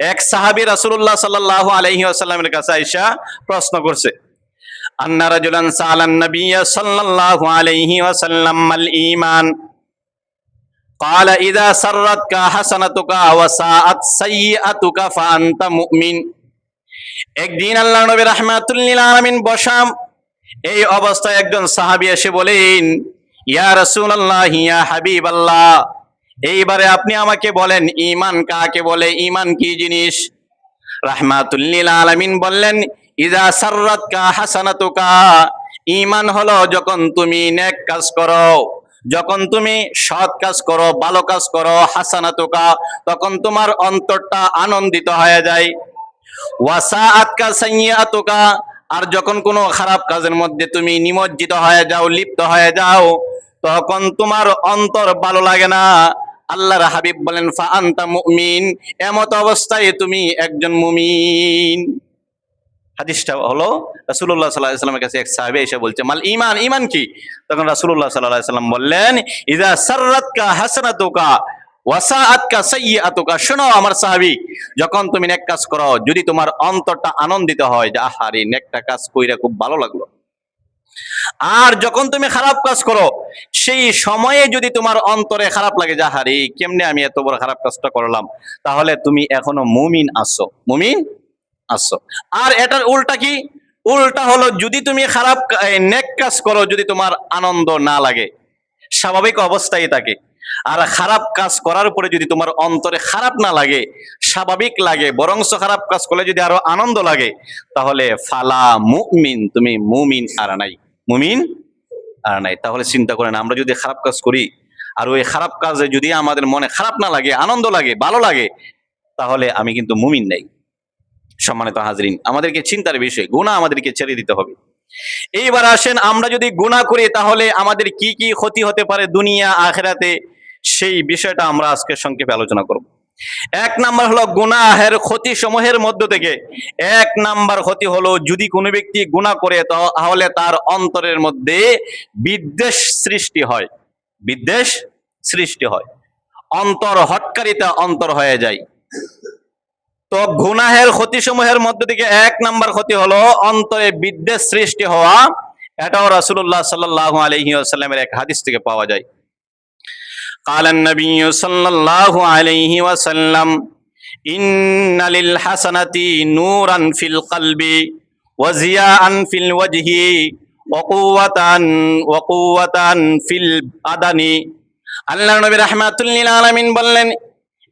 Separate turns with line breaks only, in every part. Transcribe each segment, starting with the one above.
এক সাহাবী রাসূলুল্লাহ সাল্লাল্লাহু আলাইহি ওয়াসাল্লামের কাছে আয়েশা প্রশ্ন করছে, আন্না রাজুলান সাআলান নাবিয়্য সাল্লাল্লাহু আলাইহি ওয়াসাল্লাম মাল ঈমান ক্বালা ইযা সাররাতকা হাসানাতুকা ওয়া সাআত সাইয়্যাতুকা ফাআনতা মুমিন। একদিন আল্লাহর নবী রাহমাতুল লিল আলামিন বসাম, এই অবস্থায় একজন সাহাবী এসে বলেন, ইয়া রাসূলুল্লাহ, ইয়া হাবিবাল্লাহ, এইবারে আপনি আমাকে বলেন ঈমান কাকে বলে, ঈমান কি জিনিস? রাহমাতুল লিল আলামিন বললেন, ইযা সাররাতকা হাসানাতুকা, ঈমান হলো যখন তুমি নেক কাজ করো, যখন তুমি সৎ কাজ করো, ভালো কাজ করো, হাসানাতুকা, তখন তোমার অন্তরটা আনন্দিত হয়ে যায়। ওয়াসাআতকা সাইয়্যাতুকা, আর যখন কোনো খারাপ কাজের মধ্যে তুমি নিমজ্জিত হয়ে যাও, লিপ্ত হয়ে যাও, তখন তোমার অন্তর ভালো লাগে না। আল্লাহর হাবিব বলেন, ফা আনতা মুমিন, এমত অবস্থায় তুমি একজন মুমিন। হাদিসটা হলো রাসূলুল্লাহ সাল্লাল্লাহু আলাইহি ওয়াসাল্লামের কাছে এক সাহাবী এসে বলছে, মাল ঈমান, ঈমান কি? তখন রাসূলুল্লাহ সাল্লাল্লাহু আলাইহি ওয়াসাল্লাম বললেন, ইযা সাররাতকা হাসানাতুকা ওয়া সাআতকা সাইয়্যাতুকা, শোনো আমার সাহাবী, যখন তুমি নেক কাজ করো, যদি তোমার অন্তরটা আনন্দিত হয় যে আহারে নেকটা কাজ কইরা খুব ভালো লাগলো, আর যখন তুমি খারাপ কাজ করো, সেই সময়ে যদি তোমার অন্তরে খারাপ লাগে যে আহারে কেমনে আমি এত বড় খারাপ কাজটা করলাম, তাহলে তুমি এখনো মুমিন আছো, মুমিন আছো। আর এটার উল্টা কি? উল্টা হলো, যদি তুমি নেক কাজ করো, যদি তোমার আনন্দ না লাগে, স্বাভাবিক অবস্থায় থাকে, আর খারাপ কাজ করার পরে যদি তোমার অন্তরে খারাপ না লাগে, স্বাভাবিক লাগে, বরংস খারাপ কাজ করলে যদি আরো আনন্দ লাগে, তাহলে ফালা মুমিন, তুমি মুমিন আর নাই, মুমিন আর নাই। তাহলে চিন্তা করেন, আমরা যদি খারাপ কাজ করি আর ওই খারাপ কাজে যদি আমাদের মনে খারাপ না লাগে, আনন্দ লাগে, ভালো লাগে, তাহলে আমি কিন্তু মুমিন নাই। সম্মানিত হাজরিন, আমাদেরকে চিন্তার বিষয়, গুনাহ আমাদেরকে ছেড়ে দিতে হবে। এইবার আসেন, আমরা যদি গুনাহ করি তাহলে আমাদের কি কি ক্ষতি হতে পারে দুনিয়া আখিরাতে, সেই বিষয়টা আমরা আজকে সংক্ষেপে আলোচনা করব। এক নাম্বার হলো গুনাহের ক্ষতি সমূহের মধ্য থেকে এক নাম্বার ক্ষতি হলো, যদি কোনো ব্যক্তি গুনাহ করে তাহলে তার অন্তরের মধ্যে বিদ্বেষ সৃষ্টি হয়, বিদ্বেষ সৃষ্টি হয়, অন্তর হটকারিতা অন্তর হয়ে যায়। তো গুনাহের ক্ষতিসমূহের মধ্যে থেকে এক নাম্বার ক্ষতি হলো অন্তরে বিদ্বেষ সৃষ্টি হওয়া। এটাও রাসূলুল্লাহ সাল্লাল্লাহু আলাইহি ওয়াসাল্লামের এক হাদিস থেকে পাওয়া যায়। কালান নবী সাল্লাল্লাহু আলাইহি ওয়াসাল্লাম, ইন্না লিল হাসানাতি নূরান ফিল কলবি ওয়া জিয়াআন ফিল ওয়াজহি ওয়া কুওয়াতান ফিল আদানি। আল্লাহর নবী রাহমাতুল লিল আলামিন বললেন,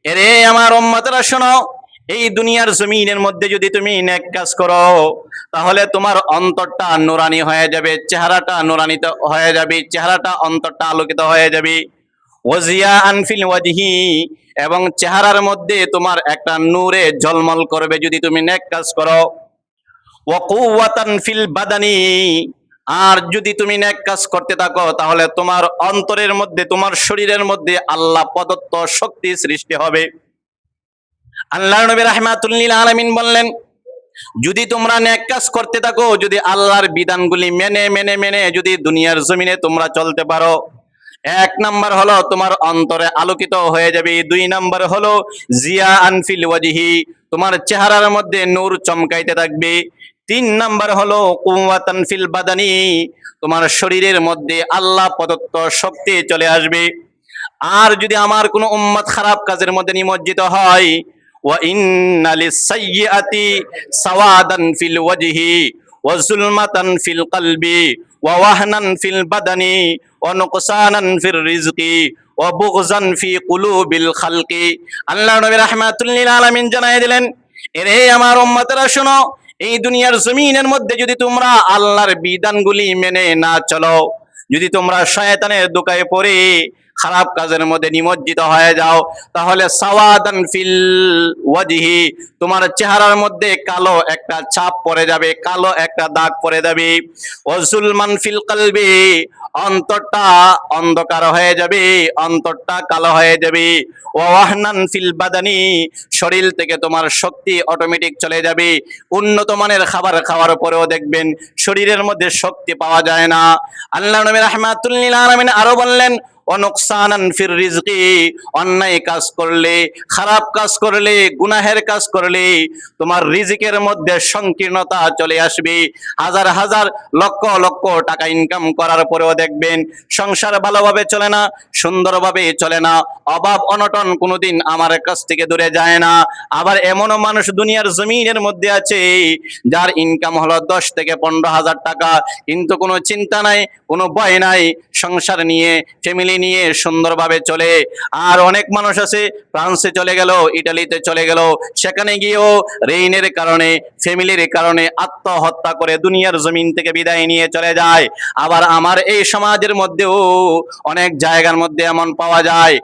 এরে আমার উম্মতরা শোনো, এই দুনিয়ার জমিনের মধ্যে যদি তুমি নেক কাজ করো, তাহলে তোমার অন্তরটা নুরানি হয়ে যাবে, চেহারাটা নুরানিত হয়ে যাবে, চেহারাটা অন্তরটা আলোকিত হয়ে যাবে। ওয়াজিয়া আনফিল ওয়াজহি, এবং চেহারার মধ্যে তোমার একটা নূরে ঝলমল করবে যদি তুমি নেক কাজ করো। ওয়া কুওয়াতান ফিল বাদানি, আর যদি তুমি নেক কাজ করতে থাকো তাহলে তোমার অন্তরের মধ্যে, তোমার শরীরের মধ্যে আল্লাহ প্রদত্ত শক্তি সৃষ্টি হবে। আল্লাহর নবী রাহমাতুল লিল আলামিন বললেন, যদি তোমরা নেক কাজ করতে থাকো, যদি আল্লাহর বিধানগুলি মেনে মেনে মেনে যদি দুনিয়ার জমিনে তোমরা চলতে পারো, এক নাম্বার হলো তোমার অন্তরে আলোকিত হয়ে যাবে, দুই নাম্বার হলো জিয়া আনফিল ওয়াজহি, তোমার চেহারার মধ্যে নূর চমকাইতে থাকবে, তিন নাম্বার হলো কুওয়াতান ফিল বাদানি, তোমার শরীরের মধ্যে আল্লাহ প্রদত্ত শক্তি চলে আসবে। আর যদি আমার কোনো উম্মত খারাপ কাজের মধ্যে নিমজ্জিত হয়, ওয়া ইন্না লিস-সাইয়্যাতি সাওয়াদান ফিল ওয়াজহি ওয়া যুলমাতান ফিল কলবি ওয়া ওয়াহনান ফিল বাদানি ওয়া নুকসানান ফির রিজকি ওয়া বুগযান ফি কুলুবিল খালকি। আল্লাহর নবী রাহমাতুল লিল আলামিন জানায় দিলেন, এরে আমার উম্মতেরা শোনো, এই দুনিয়ার জমিনের মধ্যে যদি তোমরা আল্লাহর বিধানগুলি মেনে না চলো, যদি তোমরা শয়তানের দোকায় পড়ে খারাপ কাজের মধ্যে নিমজ্জিত হয়ে যাও, তাহলে সাওয়াদান ফিল ওয়াজহি, তোমার চেহারার মধ্যে কালো একটা ছাপ পড়ে যাবে, কালো একটা দাগ পড়ে যাবে। ওয়াজুলমান ফিল কলবি, অন্তরটা অন্ধকার হয়ে যাবে, অন্তরটা কালো হয়ে যাবে। ওয়াহনান ফিল বাদানি, শরীর থেকে তোমার শক্তি অটোমেটিক চলে যাবে। উন্নত মানের খাবার খাওয়ার পরেও দেখবেন শরীরের মধ্যে শক্তি পাওয়া যায় না। আল্লাহ নবী রাহমাতুল লিল আলামিন আরো বললেন, ওয়া নুকসানান ফির রিজকি, অন্যায় কাজ করলে, খারাপ কাজ করলে, গুনাহের কাজ করলে তোমার রিজিকের মধ্যে সংকীর্ণতা চলে আসবে। হাজার হাজার লক্ষ লক্ষ টাকা ইনকাম করার পরেও দেখবেন সংসার ভালোভাবে চলে না, সুন্দরভাবে চলে না, অভাব অনটন কোনোদিন আমার কাছ থেকে দূরে যায় না। আবার এমনও মানুষ দুনিয়ার জমিনের মধ্যে আছে যার ইনকাম হলো 10 থেকে 15,000 টাকা, কিন্তু কোনো চিন্তা নাই, কোনো ভয় নাই, সংসার নিয়ে, ফ্যামিলি নিয়ে সুন্দরভাবে চলে। আর অনেক মানুষ আছে ফ্রান্সে চলে গেল, ইটালিতে চলে গেল, সেখানে গিয়েও ঋণের কারণে, ফ্যামিলির কারণে আত্মহত্যা করে দুনিয়ার জমিন থেকে বিদায় নিয়ে চলে যায়। আবার আমার এই সমাজের মধ্যেও অনেক জায়গার মধ্যে এমন পাওয়া যায়,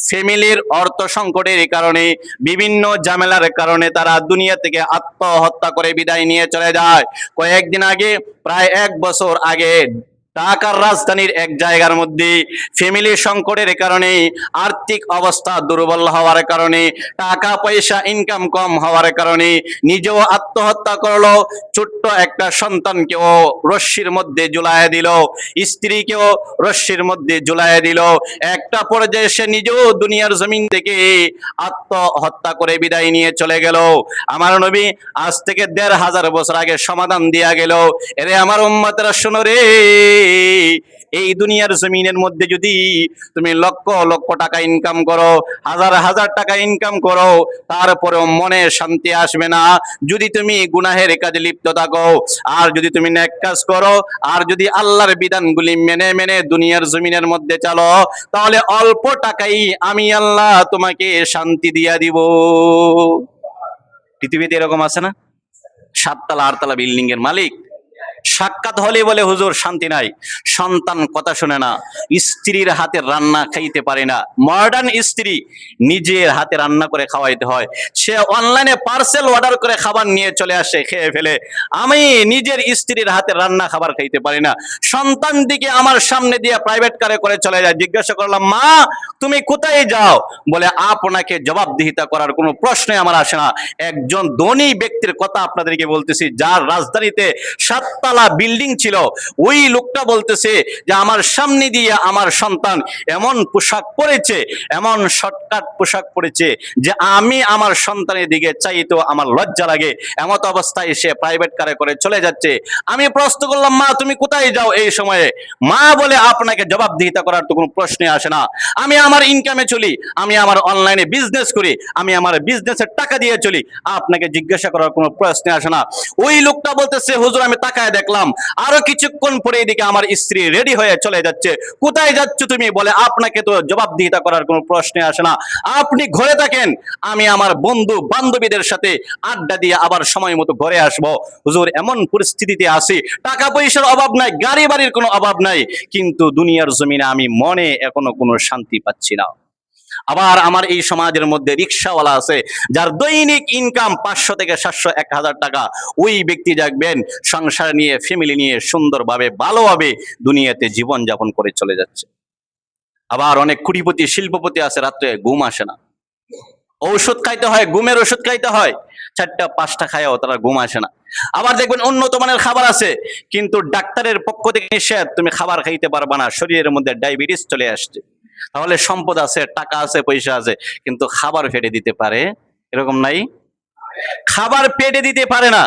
ফ্যামিলির অর্থ সংকটের কারণে, বিভিন্ন ঝামেলার কারণে তারা দুনিয়া থেকে আত্মহত্যা করে বিদায় নিয়ে চলে যায়। কয়েকদিন আগে, প্রায় 1 বছর আগে, ঢাকার রাজধানীর এক জায়গার মধ্যে ফ্যামিলি সংকটের কারণে, আর্থিক অবস্থা দুর্বল হওয়ার কারণে, টাকা পয়সা ইনকাম কম হওয়ার কারণে নিজেও আত্মহত্যা করলো, ছোট্ট একটা সন্তানকেও রশ্মির মধ্যে ঝুলাইয়া দিল, স্ত্রীকেও রশ্মির মধ্যে ঝুলাইয়া দিল। একটা পর্যায়ে সে নিজেও দুনিয়ার জমিন থেকে আত্মহত্যা করে বিদায় নিয়ে চলে গেল। আমার নবী আজ থেকে 1500 বছর আগে সমাধান দিয়া গেল, এরে আমার উম্মতেরা শোনো রে, এই দুনিয়ার জমিনের মধ্যে যদি তুমি লক্ষ লক্ষ টাকা ইনকাম করো, হাজার হাজার টাকা ইনকাম করো, তারপরেও মনে শান্তি আসবে না যদি তুমি গুনাহের কাজে লিপ্ত থাকো। আর যদি তুমি নেক কাজ করো, আর যদি আল্লাহর বিধানগুলি মেনে মেনে দুনিয়ার জমিনের মধ্যে চলো, তাহলে অল্প টাকাই আমি আল্লাহ তোমাকে শান্তি দিয়া দিব। পৃথিবীতে এরকম আছে না? 7 তলা 8 তলা বিল্ডিং এর মালিক, সাক্ষাৎ হলে বলে হুজুর শান্তি নাই, সন্তান কথা শুনে না, স্ত্রীর হাতে রান্না খাইতে পারে না, মডার্ন স্ত্রী, নিজের হাতে রান্না করে খাওয়াইতে হয়, সে অনলাইনে পার্সেল অর্ডার করে খাবার নিয়ে চলে আসে, খেয়ে ফেলে। আমি নিজের স্ত্রীর হাতে রান্না খাবার খাইতে পারি না, সন্তান দিকে আমার সামনে দিয়ে প্রাইভেট কারে করে চলে যায়। জিজ্ঞাসা করলাম, মা তুমি কোথায় যাও? বলে আপনাকে জবাবদিহিতা করার কোনো প্রশ্নই আমার আসে না। একজন ধনী ব্যক্তির কথা আপনাদেরকে বলতেছি, যার রাজধানীতে 7 তলা বিল্ডিং ছিল, ওই লোকটা বলতেছে যে আমার সামনে দিয়ে আমার সন্তান এমন পোশাক পরেছে, এমন শর্টকাট পোশাক পরেছে যে আমি আমার সন্তানের দিকে চাইতো আমার লজ্জা লাগে, এমত অবস্থায় সে প্রাইভেট কারে করে চলে যাচ্ছে। আমি প্রশ্ন করলাম, মা তুমি কোথায় যাও এই সময়ে? মা বলে আপনাকে জবাবদিহিতা করার তো কোনো প্রশ্নই আসে না, আমি আমার ইনকামে চলি, আমি আমার অনলাইনে বিজনেস করি, আমি আমার বিজনেসের টাকা দিয়ে চলি, আপনাকে জিজ্ঞাসা করার কোনো প্রশ্ন আসে না। ওই লোকটা বলতেছে, হুজুর আমি তাকায় দেখলাম আরো কিছুক্ষণ পরে এদিকে আমার স্ত্রী রেডি হয়ে চলে যাচ্ছে, কোথায় যাচ্ছ তুমি? বলে আপনাকে তো জবাবদিহিতা করার কোনো প্রশ্নই আসে না, আপনি ঘরে থাকেন, আমি আমার বন্ধু বান্ধবীদের সাথে আড্ডা দিয়ে আবার সময় মতো ঘরে আসবো। হুজুর এমন পরিস্থিতিতে আছি, টাকা পয়সার অভাব নাই, গাড়ি বাড়ির কোনো অভাব নাই, কিন্তু দুনিয়ার জমিনে আমি মনে এখনো কোনো শান্তি পাচ্ছি না। আবার আমার এই সমাজের মধ্যে রিক্সাওয়ালা আছে, যার দৈনিক ইনকাম 500 থেকে 700 1000 টাকা, ওই ব্যক্তি দেখবেন সংসার নিয়ে, ফ্যামিলি নিয়ে সুন্দরভাবে ভালোভাবে দুনিয়াতে জীবন যাপন করে চলে যাচ্ছে। আবার অনেক কোটিপতি শিল্পপতি আছে, রাত্রে ঘুম আসে না, ঔষধ খাইতে হয়, ঘুমের ওষুধ খাইতে হয়, 4টা 5টা খায়ও তারা ঘুম আসে না। আবার দেখবেন উন্নত মানের খাবার আছে, কিন্তু ডাক্তারের পক্ষ থেকে নিষেধ, তুমি খাবার খাইতে পারবা না, শরীরের মধ্যে ডায়াবেটিস চলে আসছে। তাহলে সম্পদ আছে, টাকা আছে, পয়সা আছে, কিন্তু খাবার পেটে দিতে পারে? এরকম নাই? খাবার পেটে দিতে পারে না,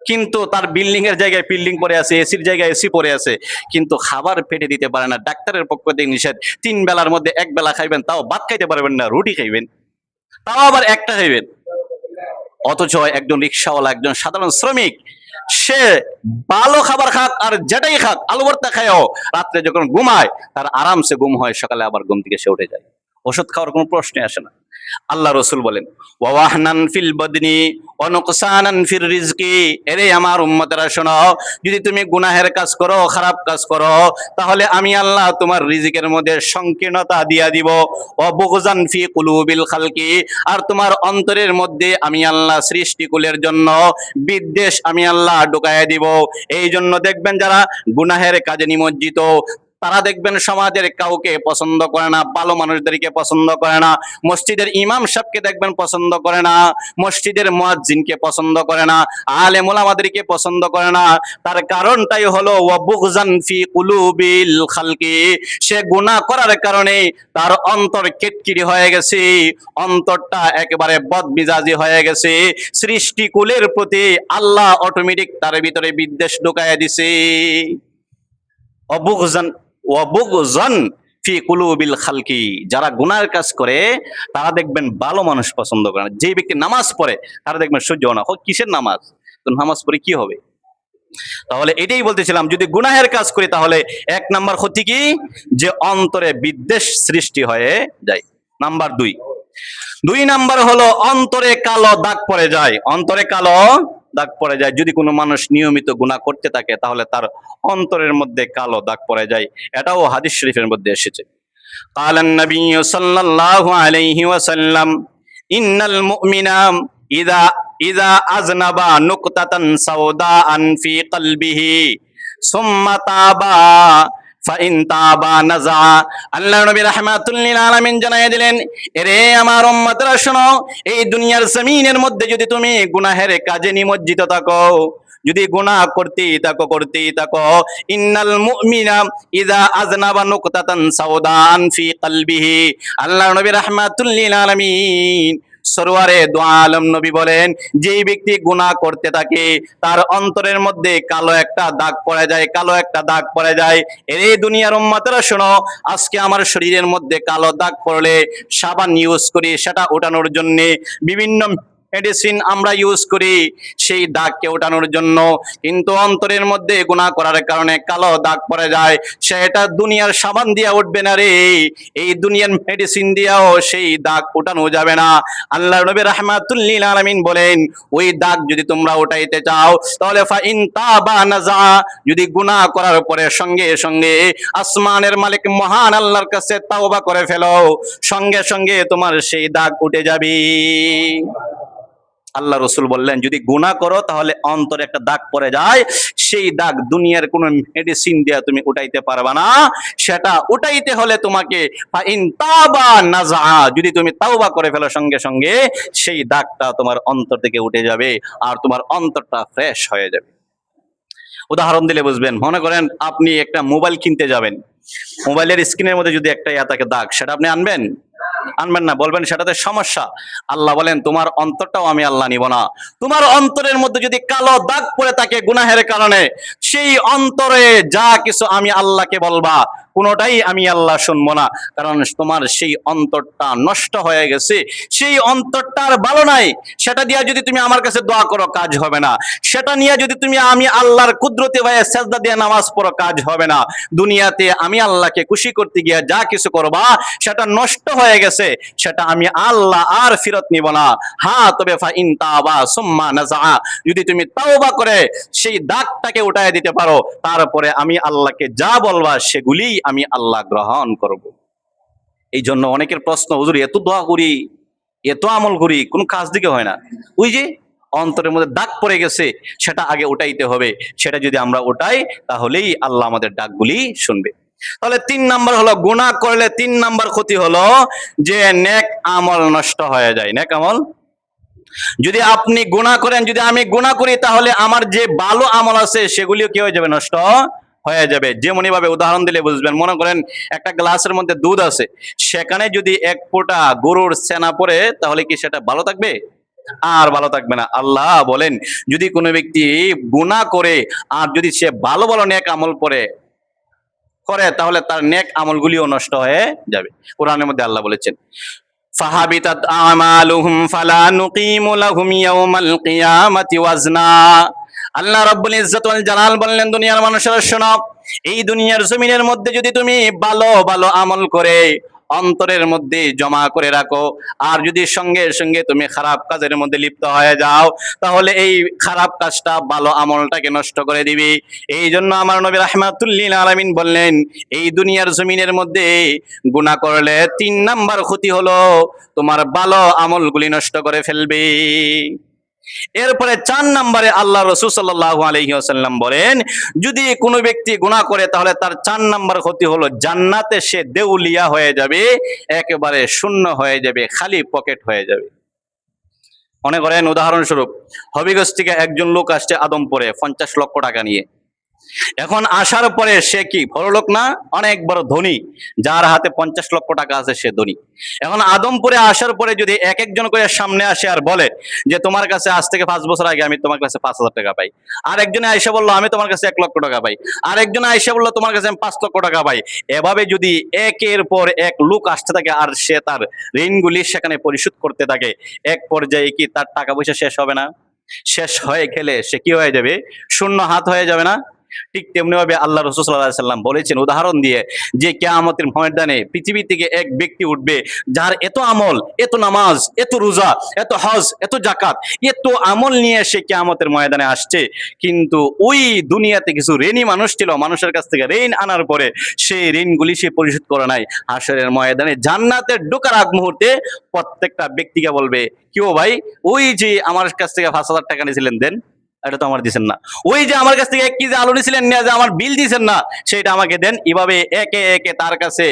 কিন্তু তার বিল্ডিং এর জায়গায় বিল্ডিং পড়ে আছে, এসির জায়গায় এসি পড়ে আছে, কিন্তু খাবার পেটে দিতে পারে না। ডাক্তারের পক্ষ থেকে নিষেধ, 3 বেলার মধ্যে 1 বেলা খাইবেন, তাও ভাত খাইতে পারবেন না, রুটি খাইবেন, তাও আবার একটা খাইবেন। অথচ একজন রিক্সাওয়ালা, একজন সাধারণ শ্রমিক, সে ভালো খাবার খাক আর যেটাই খাক, আলু ভর্তা খায়ও, রাত্রে যখন ঘুমায় তার আরামসে ঘুম হয়, সকালে আবার ঘুম থেকে সে উঠে যায়, ওষুধ খাওয়ার কোনো প্রশ্নই আসে না। আল্লাহ রসুল বলেন, ওয়াহনান ফিল বদনি ওয়া নুকসানান ফির রিজকি, এরে আমার উম্মতেরা শোনো, যদি তুমি গুনাহের কাজ করো, খারাপ কাজ করো, তাহলে আমি আল্লাহ তোমার রিজিকের মধ্যে সংকীর্ণতা দিয়া দিব। ওয়া বুগজান ফি কুলুবিল খালকি, আর তোমার অন্তরের মধ্যে আমি আল্লাহ সৃষ্টিকুলের জন্য বিদ্বেষ আমি আল্লাহ ঢুকাইয়া দিব। এই জন্য দেখবেন যারা গুনাহের কাজে নিমজ্জিত, তারা দেখবেন সমাজের কাউকে পছন্দ করে না, ভালো মানুষদেরকে পছন্দ করে না, মসজিদের ইমাম সাহেবকে দেখবেন পছন্দ করে না, মসজিদের মুয়াজ্জিনকে পছন্দ করে না, আলেম ওলামাদেরকে পছন্দ করে না। তার কারণটাই হলো ওয়াবুগজান ফি কুলুবিল খালকি, সে গুনাহ করার কারণে তার অন্তর কেটকিরি হয়ে গেছে, অন্তরটা একেবারে বদমিজাজি হয়ে গেছে। সৃষ্টিকুলের প্রতি আল্লাহ অটোমেটিক তার ভিতরে বিদ্বেষ ঢুকাইয়া দিছে। অবুগজান ওয়াবুগজান ফি কুলুবিল খালকি, যারা গুনার কাজ করে তারা দেখবেন ভালো মানুষ পছন্দ করে না। যে ব্যক্তি নামাজ পড়ে তারা দেখবেন সহ্য হয় না, কিসের নামাজ, তো নামাজ পড়ে কি হবে। তাহলে এটাই বলতেছিলাম, যদি গুনাহের কাজ করি তাহলে এক নাম্বার ক্ষতি কি, যে অন্তরে বিদ্বেষ সৃষ্টি হয়ে যায়। নাম্বার দুই নাম্বার হলো অন্তরে কালো দাগ পড়ে যায়। অন্তরে কালো দাগ পড়ে যায়, যদি কোনো মানুষ নিয়মিত গুনাহ করতে থাকে তাহলে তার অন্তরের মধ্যে কালো দাগ পড়ে যায়। এটাও হাদিস শরীফের মধ্যে এসেছে। কালান নবী সাল্লাল্লাহু আলাইহি ওয়াসাল্লাম ইন্নাল মুমিনা ইযা ইযা আযনাবা নুকতাতান সাওদাআন ফি কলবিহি সুম্মা তাবা ফাইন তাবা নাযা। আল্লাহর নবী রাহমাতুল লিল আলামিন জানায় দিলেন, এরে আমার উম্মতরা শোনো, এই দুনিয়ার জমিনের মধ্যে যদি তুমি গুনাহের কাজে নিমজ্জিত থাকো, যদি গুনাহ করতেই থাকো, ইন্নাল মুমিনা ইযা আযনাবা নুকতাতান সাওদান ফি কলবিহি, আল্লাহর নবী রাহমাতুল লিল আলামিন সরওয়ারে দু আলম নবী বলেন, যেই ব্যক্তি গুনাহ করতে থাকে তার অন্তরের মধ্যে কালো একটা দাগ পড়ে যায়। এই দুনিয়ার উম্মতেরা শোনো, আজকে আমার শরীরের মধ্যে কালো দাগ পড়লে সাবান ইউজ করি সেটা ওঠানোর জন্য, বিভিন্ন মেডিসিন আমরা ইউজ করি সেই দাগকে ওঠানোর জন্য, কিন্তু অন্তরের মধ্যে গুনাহ করার কারণে কালো দাগ পড়ে যায়। সেটা দুনিয়ার সাবান দিয়া উঠবে না রে, এই দুনিয়ার মেডিসিন দিয়াও সেই দাগ ওঠানো যাবে না। আল্লাহর নবী রাহমাতুল লিল আলামিন বলেন, ওই দাগ যদি তোমরা উঠাইতে চাও তাহলে ফাইন তাবা নাযা, যদি গুনাহ করার পরে সঙ্গে সঙ্গে আসমানের মালিক মহান আল্লাহর কাছে তাওবা করে ফেলো, সঙ্গে সঙ্গে তোমার সেই দাগ উঠে যাবে। আল্লাহ রসুল বললেন, যদি গুনাহ করো তাহলে অন্তরে একটা দাগ পড়ে যায়, সেই দাগ দুনিয়ার কোন মেডিসিন দিয়ে তুমি উঠাইতে পারবা না। সেটা উঠাইতে হলে তোমাকে ফাইন তাবা নাযা, যদি তুমি তাওবা করে ফেলো সঙ্গে সঙ্গে সেই দাগটা তোমার অন্তর থেকে উঠে যাবে আর তোমার অন্তরটা ফ্রেশ হয়ে যাবে। উদাহরণ দিলে বুঝবেন, মনে করেন আপনি একটা মোবাইল কিনতে যাবেন, মোবাইলের স্ক্রিনের মধ্যে যদি একটা থাকে দাগ, সেটা আপনি আনবেন না, বলবেন সেটাতে সমস্যা। আল্লাহ বলেন, তোমার অন্তরটাও আমি আল্লাহ নিব না। তোমার অন্তরের মধ্যে যদি কালো দাগ পড়ে থাকে গুনাহের কারণে, সেই অন্তরে যা কিছু আমি আল্লাহকে বলবা কোনোটাই আমি আল্লাহ শুনবো না, কারণ তোমার সেই অন্তরটা নষ্ট হয়ে গেছে, সেই অন্তরটা আর ভালো নাই। সেটা দিয়ে যদি তুমি আমার কাছে দোয়া করো কাজ হবে না, সেটা নিয়ে যদি তুমি আমি আল্লাহর কুদরতে ভাইয়ে সেজদা দিয়ে নামাজ পড়ো কাজ হবে না। দুনিয়াতে আমি আল্লাহকে খুশি করতে গিয়ে যা কিছু করবা সেটা নষ্ট হয়ে গেছে, সেটা আমি আল্লাহ আর ফেরত নিব না। হ্যাঁ, তবে ফাইন তাবা সুম্মা নাযা, যদি তুমি তাওবা করে সেই দাগটাকে উঠায় দিতে পারো, তারপরে আমি আল্লাহকে যা বলবা সেগুলি আমি আল্লাহ গ্রহণ করব। এই জন্য অনেকের প্রশ্ন, হুজুর এত দোয়া করি, এত আমল করি, কোন কাজ দিকে হয় না। ওই যে অন্তরের মধ্যে দাগ পড়ে গেছে, সেটা আগে উঠাইতে হবে। সেটা যদি আমরা উঠাই তাহলেই আল্লাহ আমাদের ডাকগুলি শুনবে। তাহলে 3 নাম্বার হলো, গুনাহ করলে 3 নাম্বার ক্ষতি হলো যে নেক আমল নষ্ট হয়ে যায়। নেক আমল, যদি আপনি গুনাহ করেন, যদি আমি গুনাহ করি, তাহলে আমার যে ভালো আমল আছে সেগুলিও কি হয়ে যাবে, নষ্ট হয়ে যাবে। যেমনি ভাবে উদাহরণ দিলে বুঝবেন, মনে করেন একটা গ্লাসের মধ্যে দুধ আছে, সেখানে যদি এক ফোঁটা গরুর ছানা পড়ে, তাহলে কি সেটা ভালো থাকবে? আর ভালো থাকবে না। আল্লাহ বলেন, যদি কোনো ব্যক্তি গুনাহ করে আর যদি সে ভালো ভালো নেক আমল করে তাহলে তার নেক আমলগুলিও নষ্ট হয়ে যাবে। কোরআনের মধ্যে আল্লাহ বলেছেন, ফাহাবিতাত আমালুহুম ফালা নুকিমু লাহুম ইয়াওমাল কিয়ামাতি ওয়াজনা। আল্লাহ রাব্বুল ইজ্জত ওয়াল জালাল বললেন, দুনিয়ার মানুষেরা শোনো, এই দুনিয়ার জমিনের মধ্যে যদি তুমি ভালো ভালো আমল করে অন্তরের মধ্যে জমা করে রাখো, আর যদি সঙ্গে সঙ্গে তুমি খারাপ কাজের মধ্যে লিপ্ত হয়ে যাও, তাহলে এই খারাপ কাজটা ভালো আমলটাকে নষ্ট করে দিবে। এই জন্য আমার নবী রাহমাতুল লিল আলামিন বললেন, এই দুনিয়ার জমিনের মধ্যে গুনাহ করলে 3 নাম্বার ক্ষতি হলো তোমার ভালো আমলগুলি নষ্ট করে ফেলবে। এরপরে 4 নম্বরে আল্লাহ রাসূল সাল্লাল্লাহু আলাইহি ওয়াসাল্লাম বলেন, যদি কোনো ব্যক্তি গুনাহ করে তাহলে তার 4 নম্বর ক্ষতি হলো জান্নাতে সে দেউলিয়া হয়ে যাবে, একেবারে শূন্য হয়ে যাবে, খালি পকেট হয়ে যাবে। মনে করেন উদাহরণস্বরূপ হবিগঞ্জ থেকে একজন লোক আসছে আদমপুরে 50 লক্ষ টাকা নিয়ে। এখন আসার পরে সে কি বড়লোক না, অনেক বড় ধনী, যার হাতে 50 লক্ষ টাকা আছে সে ধনী। এখন আদমপুরে আসার পরে যদি এক একজন করে সামনে আসে আর বলে যে তোমার কাছে আজ থেকে 5 বছর আগে আমি তোমার কাছে 5,000 টাকা পাই, আর একজনে আয়সা বললো আমি তোমার কাছে 1 লক্ষ টাকা পাই, আর একজনে আয়সা বললো তোমার কাছে আমি 5 লক্ষ টাকা পাই, এভাবে যদি একের পর এক লোক আসতে থাকে আর সে তার ঋণগুলি সেখানে পরিশোধ করতে থাকে, এক পর্যায়ে কি তার টাকা পয়সা শেষ হবে না? শেষ হয়ে গেলে সে কি হয়ে যাবে? শূন্য হাত হয়ে যাবে না? ঠিক তেমনি ভাবে আল্লাহ রাসূল সাল্লাল্লাহু আলাইহি সাল্লাম বলেছেন উদাহরণ দিয়ে যে কিয়ামতের ময়দানে পৃথিবী থেকে এক ব্যক্তি উঠবে যার এত আমল, এত নামাজ, এত রোজা, এত হজ, এত যাকাত, এত আমল নিয়ে সে কিয়ামতের ময়দানে আসছে, কিন্তু ওই দুনিয়াতে কিছু ঋণী মানুষ ছিল, মানুষের কাছ থেকে ঋণ আনার পরে সেই ঋণগুলি সে পরিশোধ করে নাই। হাশরের ময়দানে জান্নাতে ঢোকার আগ মুহূর্তে প্রত্যেকটা ব্যক্তিকে বলবে, কিও ভাই, ওই যে আমার কাছ থেকে 5,000 টাকা নিয়েছিলেন দেন, এটা তো আমার দিচ্ছেন না। ওই যে আমার কাছ থেকে 1 কেজি আলু নিয়েছিলেন নিয়ে যে আমার বিল দিচ্ছেন না, সেটা আমাকে দেন। এভাবে একে একে তার কাছে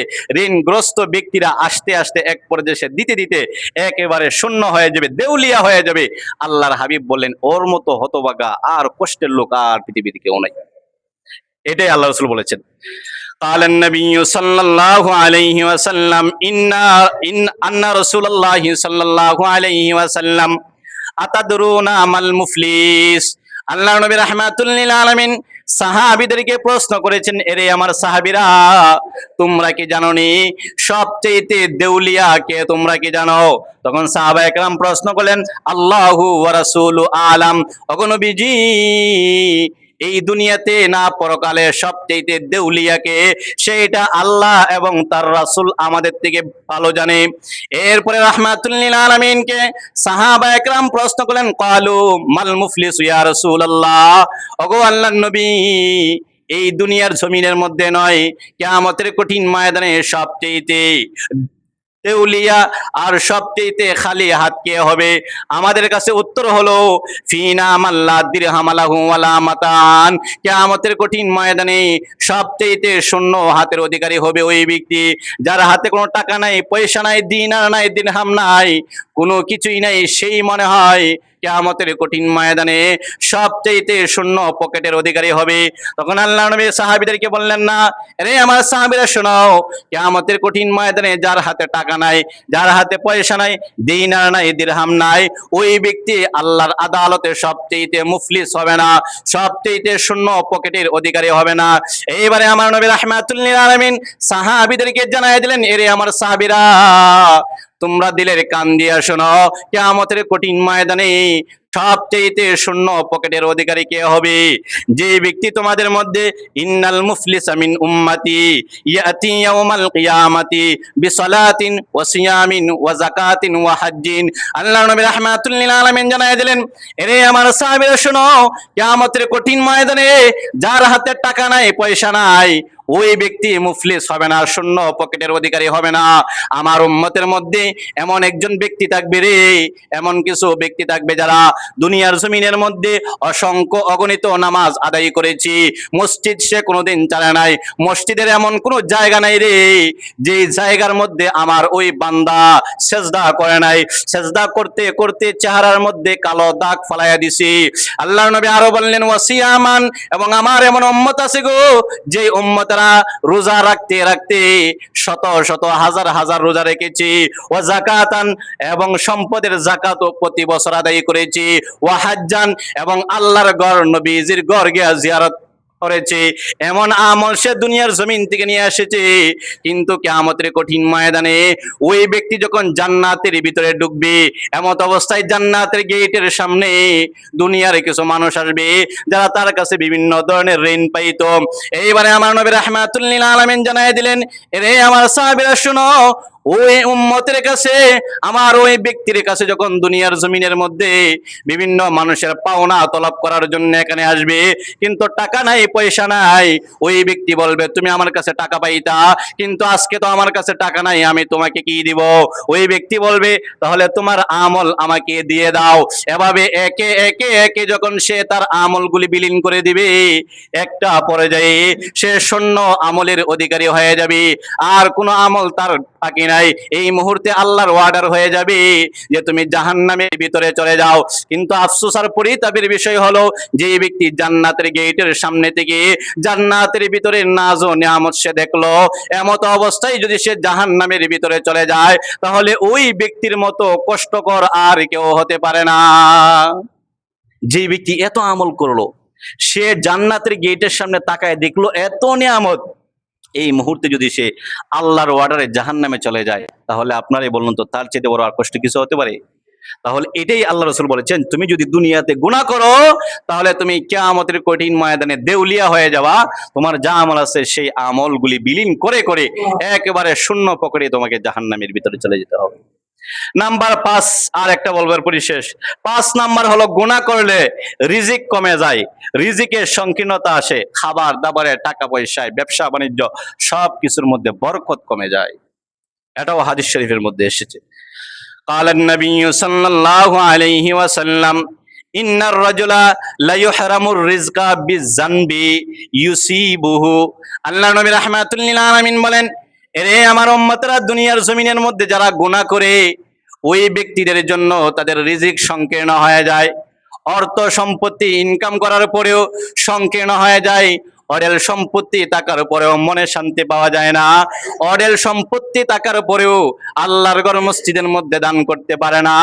ঋণগ্রস্ত ব্যক্তিরা আসতে আসতে এক পর্যায়ে সে দিতে দিতে একেবারে শূন্য হয়ে যাবে, দেউলিয়া হয়ে যাবে। আল্লাহর হাবিব বললেন, ওর মতো হতভাগা আর কষ্টের লোক আর পৃথিবীতে কেউ নাই। এটাই আল্লাহ রাসূল বলেছেন। قال النبي صلى الله عليه وسلم إن رسول الله صلى الله عليه وسلم আতাদরুনা মাল মুফলিস। আল্লাহ নবী রাহমাতুল লিল আলামিন সাহাবীদেরকে প্রশ্ন করেছেন, এরে আমার সাহাবীরা, তোমরা কি জানো নি সবচেয়ে দেউলিয়া কে? তোমরা কি জানো? তখন সাহাবা একরাম প্রশ্ন করলেন, আল্লাহু ওয়া রাসূলু আলাম। ওগো নবীজি, এই দুনিয়াতে না পরকালে সবচেয়ে দেউলিয়াকে সেটা আল্লাহ এবং তার রাসূল আমাদের থেকে ভালো জানে। এরপরে রাহমাতুল লিল আলামিনকে সাহাবা একরাম প্রশ্ন করলেন, ক্বালু মাল মুফলিস ইয়া রাসূলুল্লাহ। ওগো আল্লাহর নবী, এই দুনিয়ার জমিনের মধ্যে নয়, কিয়ামতের কঠিন ময়দানে সবচেয়ে দেউলিয়া আর সবচেয়ে খালি হাত কে হবে? আমাদের কাছে উত্তর হলো, ফিনা মাল্লা দিরহাম লাহু ওয়ালা মাতান। কিয়ামতের কঠিন ময়দানে সবচেয়ে শূন্য হাতের অধিকারী হবে ওই ব্যক্তি যার হাতে কোনো টাকা নাই, পয়সা নাই, দিনার নাই, দিরহাম নাই, কোনো কিছুই নাই। সেই মনে হয় কিয়ামতের কঠিন ময়দানে সবচেয়ে শূন্য পকেটের অধিকারী হবে। তখন আল্লাহ নবী সাহাবীদেরকে বললেন, না রে আমার সাহাবীরা শোনো, কিয়ামতের কঠিন ময়দানে যার হাতে টাকা নাই, যার হাতে পয়সা নাই, দিনার নাই, দিরহাম নাই, ওই ব্যক্তি আল্লাহর আদালতে সবচেয়ে মুফলিস হবে না, সবচেয়ে শূন্য পকেটের অধিকারী হবে না। এইবারে আমার নবী রাহমাতুল লিল আলামিন সাহাবীদেরকে জানায় দিলেন, এরে আমার সাহাবীরা, তোমরা দিলের কান দিয়া শোনো, কিয়ামতের কঠিন ময়দানে সবচেয়ে শূন্য পকেটের অধিকারী কে হবে? যে ব্যক্তি তোমাদের মধ্যে, ইন্নাল মুফলিসা মিন উম্মতি ইয়াতি ইয়াউমাল কিয়ামাতি বিসালাতিন ওয়া সিয়ামিন ওয়া যাকাতিন ওয়া হজ্জিন। আল্লাহর নবী রাহমাতুল লিল আলামিন জানায় দিলেন, এরে আমার সাহাবীরা শোনো, কিয়ামতের কঠিন ময়দানে যার হাতে টাকা নাই, পয়সা নাই, ওই ব্যক্তি মুফলিস হবে না, শূন্য পকেটের অধিকারী হবে না। আমার উম্মতের মধ্যে এমন একজন ব্যক্তি থাকবে রে, এমন কিছু ব্যক্তি থাকবে যারা দুনিয়ার জমিনের মধ্যে অসংখ্য অগণিত নামাজ আদায় করেছি, মসজিদ সে কোনোদিন চালায় নাই, মসজিদের এমন কোনো জায়গা নাই রে যে জায়গার মধ্যে আমার ওই বান্দা সেজদা করে নাই, সেজদা করতে করতে চেহারার মধ্যে কালো দাগ ফালাইয়া দিছি। আল্লাহর নবী আরো বললেন, ওয়াসিয়ামান, এবং আমার এমন উম্মত আছে গো, যে উম্মতেরা রোজা রাখতে রাখতে শত শত হাজার হাজার রোজা রেখেছি, ও যাকাতান, এবং সম্পদের যাকাতও প্রতি বছর আদায় করেছি, ও হাজ্জান, এবং আল্লাহর ঘর নবীজির ঘর গিয়া জিয়ারত করেছে। এমন আমল সে দুনিয়ার জমিন থেকে নিয়ে এসেছে, কিন্তু কিয়ামতের কঠিন ময়দানে ওই ব্যক্তি যখন জান্নাতের ভিতরে ঢুকবে, এমত অবস্থায় জান্নাতের গেটের সামনে দুনিয়ার কিছু মানুষ আসবে যারা তার কাছে বিভিন্ন ধরনের ঋণ পাইতো। এইবারে আমার নবী রাহমাতুল লিল আলামিন জানায় দিলেন, রে আমার সাহাবীরা শোনো, ওই উম্মতের কাছে, আমার ওই ব্যক্তির কাছে যখন দুনিয়ার জমিনের মধ্যে বিভিন্ন মানুষের পাওনা তলব করার জন্য এখানে আসবে, কিন্তু টাকা নাই পয়সা নাই, ওই ব্যক্তি বলবে তুমি আমার কাছে টাকা পাইতা, কিন্তু আজকে তো আমার কাছে টাকা নাই, আমি তোমাকে কি দিব? ওই ব্যক্তি বলবে তাহলে তোমার আমল আমাকে দিয়ে দাও। এভাবে একে একে একে যখন সে তার আমলগুলি বিলীন করে দিবে, একটা পর্যায়ে সে শূন্য আমলের অধিকারী হয়ে যাবে, আর কোনো আমল তার বাকি নাই। এই মুহূর্তে আল্লাহর অর্ডার হয়ে যাবে যে তুমি জাহান্নামের ভিতরে চলে যাও। কিন্তু আফসোস আর পরিতাপের বিষয় হলো, যে ব্যক্তি জান্নাতের গেটের সামনে থেকে জান্নাতের ভিতরে নাজ ও নিয়ামত সে দেখলো, এমত অবস্থায় যদি সে জাহান্নামের ভিতরে চলে যায়, তাহলে ওই ব্যক্তির মতো কষ্টকর আর কেউ হতে পারে না। যে ব্যক্তি এত আমল করলো, সে জান্নাতের গেটের সামনে তাকায় দেখলো এত নিয়ামত, এই মুহূর্তে যদি সে আল্লাহর অর্ডারে জাহান্নামে চলে যায়, তাহলে আপনারাই বলুন তো তার চেয়ে বড় আর কষ্ট কিছু হতে পারে? তাহলে এটাই আল্লাহ রাসূল বলেছেন, তুমি যদি দুনিয়াতে গুনাহ করো, তাহলে তুমি কিয়ামতের কঠিন ময়দানে দেউলিয়া হয়ে যাবা। তোমার যা আমল আছে সেই আমলগুলি বিলীন করে করে একেবারে শূন্য পকেটে তোমাকে জাহান্নামের ভিতরে চলে যেতে হবে। নাম্বার 5 আর একটা বলবার পরিশেষ, 5 নাম্বার হলো গুনাহ করলে রিজিক কমে যায়, রিজিকের সংকীর্ণতা আসে, খাবার দাবারে, টাকা পয়সায়, ব্যবসা বাণিজ্য সব কিছুর মধ্যে বরকত কমে যায়। এটাও হাদিস শরীফের মধ্যে এসেছে। قال النبي صلى الله عليه وسلم إن الرجل لا يحرم الرزق بالذنب يصيبه। আল্লাহ নবী রাহমাতুল লিল আলামিন বলেন, এরে আমার উম্মতরা, দুনিয়ার জমিনের মধ্যে যারা গুনাহ করে, ওই ব্যক্তিদের জন্য তাদের রিজিক সংকীর্ণ হয়ে যায়। অর্থ সম্পত্তি ইনকাম করার পরেও সংকীর্ণ হয়ে যায়। অডেল সম্পত্তি থাকার পরেও মনে শান্তি পাওয়া যায় না। অডেল সম্পত্তি থাকার পরেও আল্লাহর ঘর মসজিদের মধ্যে দান করতে পারে না,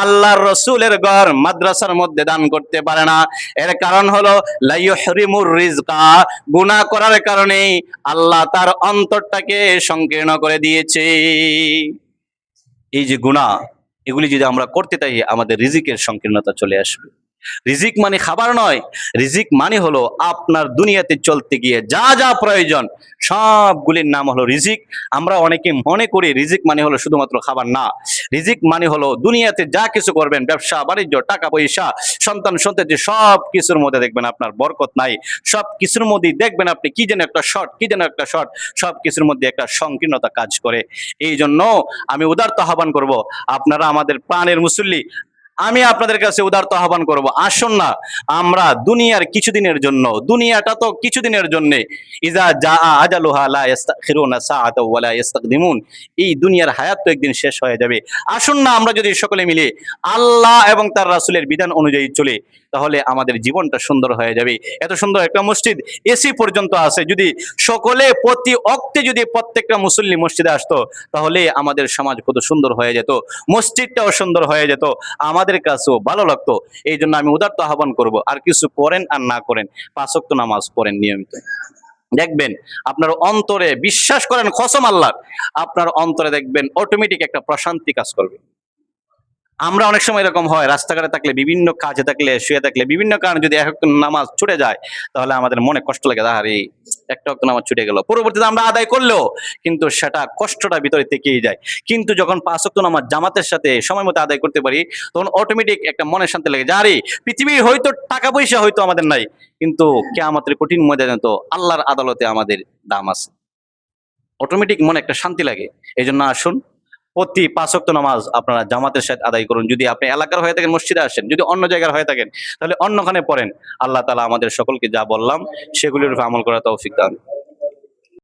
আল্লাহর রসুলের ঘর মাদ্রাসার মধ্যে দান করতে পারে না। এর কারণ হলো লা ইউহরিমুর রিজকা, গুনাহ করার কারণে আল্লাহ তার অন্তরটাকে সংকীর্ণ করে দিয়েছে। এই যে গুনাহ, এগুলি যদি আমরা করতে চাই, আমাদের রিজিকের সংকীর্ণতা চলে আসবে। রিজিক মানে খাবার নয়, রিজিক মানে হলো আপনার দুনিয়াতে চলতে গিয়ে যা যা প্রয়োজন সবগুলির নাম হলো রিজিক। আমরা অনেকে মনে করি রিজিক মানে হলো শুধুমাত্র খাবার, না। রিজিক মানে হলো দুনিয়াতে যা কিছু করবেন, ব্যবসা বাণিজ্য, টাকা পয়সা, সন্তান সন্ততি, সব কিছুর মধ্যে দেখবেন আপনার বরকত নাই। সব কিছুর মধ্যেই দেখবেন আপনি কি যেন একটা শর্ট, কি যেন একটা শর্ট, সব কিছুর মধ্যে একটা সংকীর্ণতা কাজ করে। এই জন্য আমি উদারত আহ্বান করব, আপনারা আমাদের প্রাণের মুসল্লি, আমি আপনাদের কাছে উদারত আহ্বান করব, আসুন না আমরা দুনিয়ার কিছুদিনের জন্য, দুনিয়াটা তো কিছুদিনের জন্য, ইজা জা আজালুহা লা ইস্তাখিরুনা সাআতা ওয়া লা ইস্তাকদিমুন, এই দুনিয়ার হায়াত তো একদিন শেষ হয়ে যাবে। আসুন না আমরা যদি সকলে মিলে আল্লাহ এবং তার রাসূলের বিধান অনুযায়ী চলে, তাহলে আমাদের জীবনটা সুন্দর হয়ে যাবে। এত সুন্দর একটা মসজিদ, এসি পর্যন্ত আছে, যদি সকলে প্রতি অক্তে যদি প্রত্যেকটা মুসল্লি মসজিদে আসতো, তাহলে আমাদের সমাজ কত সুন্দর হয়ে যেত, মসজিদটাও সুন্দর হয়ে যেত, আমাদের কাছেও ভালো লাগতো। এই জন্য আমি উদারত আহ্বান করব, আর কিছু করেন আর না করেন, 5 ওয়াক্ত নামাজ পড়েন নিয়মিত। দেখবেন আপনার অন্তরে, বিশ্বাস করেন কসম আল্লাহর, আপনার অন্তরে দেখবেন অটোমেটিক একটা প্রশান্তি কাজ করবে। আমরা অনেক সময় এরকম হয়, রাস্তাঘাটে থাকলে, বিভিন্ন কাজে থাকলে, শুয়ে থাকলে, বিভিন্ন কারণে যদি এক ওয়াক্ত নামাজ ছুটে যায়, তাহলে আমাদের মনে কষ্ট লাগে, আরে একটা ওয়াক্ত নামাজ ছুটে গেল। পরবর্তীতে আমরা আদায় করলেও কিন্তু সেটা কষ্টটা ভিতরে থেকেই যায়। কিন্তু যখন 5 ওয়াক্ত নামাজ জামাতের সাথে সময় মতো আদায় করতে পারি, তখন অটোমেটিক একটা মনে শান্তি লাগে যে আরে পৃথিবীর হয়তো টাকা পয়সা হয়তো আমাদের নাই, কিন্তু কিয়ামতের কঠিন ময়দানে তো আল্লাহর আদালতে আমাদের দাম আছে। অটোমেটিক মনে একটা শান্তি লাগে। এই জন্য আসুন প্রতি 5 ওয়াক্ত নামাজ আপনারা জামাতের সাথে আদায় করুন। যদি আপনি এলাকার হয়ে থাকেন মসজিদে আসেন, যদি অন্য জায়গার হয়ে থাকেন তাহলে অন্যখানে পড়েন। আল্লাহ তাআলা আমাদের সকলকে যা বললাম সেগুলির উপর আমল করার তৌফিক দান।